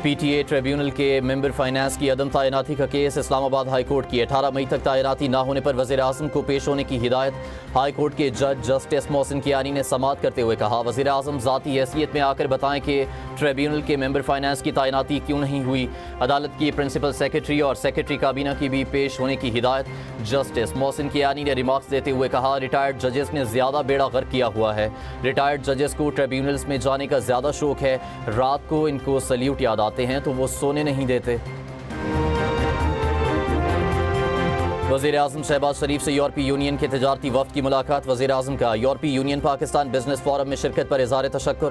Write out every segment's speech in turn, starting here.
P T A tribunal کے ممبر finance کی عدم تعیناتی کا کیس اسلام آباد ہائی کورٹ کی 18 مئی تک تعیناتی نہ ہونے پر وزیر اعظم کو پیش ہونے کی ہدایت۔ ہائی کورٹ کے جج جسٹس محسن کیانی نے سماعت کرتے ہوئے کہا، وزیر اعظم ذاتی حیثیت میں آ کر بتائیں کہ ٹریبیونل کے ممبر فائنانس کی تعیناتی کیوں نہیں ہوئی۔ عدالت کی پرنسپل سیکرٹری اور سیکرٹری کابینہ کی بھی پیش ہونے کی ہدایت۔ جسٹس محسن کیانی نے ریمارکس دیتے ہوئے کہا، ریٹائرڈ ججز نے زیادہ بیڑا غرق کیا ہوا ہے۔ ریٹائرڈ ججز کو ٹریبیونلز میں جانے کا زیادہ شوق ہے، رات کو ان کو سلیوٹ یاد آتے ہیں تو وہ سونے نہیں دیتے۔ وزیر اعظم شہباز شریف سے یورپی یونین کے تجارتی وفد کی ملاقات۔ وزیر اعظم کا یورپی یونین پاکستان بزنس فورم میں شرکت پر اظہار تشکر۔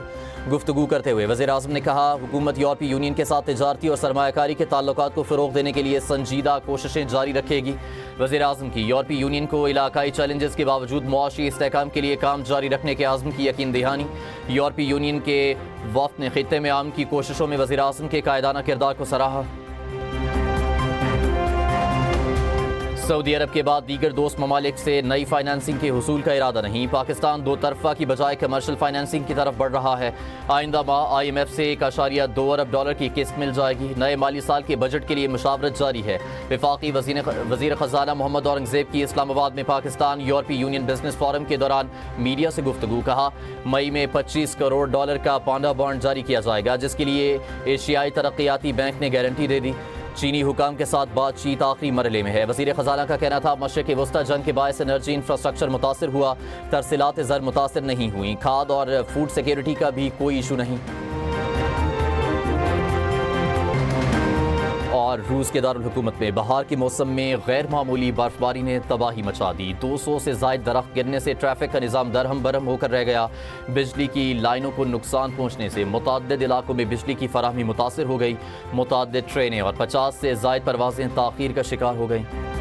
گفتگو کرتے ہوئے وزیر اعظم نے کہا، حکومت یورپی یونین کے ساتھ تجارتی اور سرمایہ کاری کے تعلقات کو فروغ دینے کے لیے سنجیدہ کوششیں جاری رکھے گی۔ وزیر اعظم کی یورپی یونین کو علاقائی چیلنجز کے باوجود معاشی استحکام کے لیے کام جاری رکھنے کے عزم کی یقین دہانی۔ یورپی یونین کے وفد نے خطے میں امن کی کوششوں میں وزیر اعظم کے قائدانہ کردار کو سراہا۔ سعودی عرب کے بعد دیگر دوست ممالک سے نئی فائنانسنگ کے حصول کا ارادہ نہیں۔ پاکستان دو طرفہ کی بجائے کمرشل فائنانسنگ کی طرف بڑھ رہا ہے۔ آئندہ ماہ آئی ایم ایف سے $1.2 ارب کی قسط مل جائے گی۔ نئے مالی سال کے بجٹ کے لیے مشاورت جاری ہے۔ وفاقی وزیر خزانہ محمد اورنگزیب کی اسلام آباد میں پاکستان یورپی یونین بزنس فورم کے دوران میڈیا سے گفتگو۔ کہا، مئی میں $25 کروڑ کا پانڈا بانڈ جاری کیا جائے گا، جس کے لیے ایشیائی ترقیاتی بینک نے گارنٹی دے دی۔ چینی حکام کے ساتھ بات چیت آخری مرحلے میں ہے۔ وزیر خزانہ کا کہنا تھا، مشرق وسطی جنگ کے باعث انرجی انفراسٹرکچر متاثر ہوا، ترسیلات زر متاثر نہیں ہوئیں، کھاد اور فوڈ سیکیورٹی کا بھی کوئی ایشو نہیں۔ اور روس کے دارالحکومت میں بہار کے موسم میں غیر معمولی برف باری نے تباہی مچا دی۔ 200 سے زائد درخت گرنے سے ٹریفک کا نظام درہم برہم ہو کر رہ گیا۔ بجلی کی لائنوں کو نقصان پہنچنے سے متعدد علاقوں میں بجلی کی فراہمی متاثر ہو گئی۔ متعدد ٹرینیں اور 50 سے زائد پروازیں تاخیر کا شکار ہو گئیں۔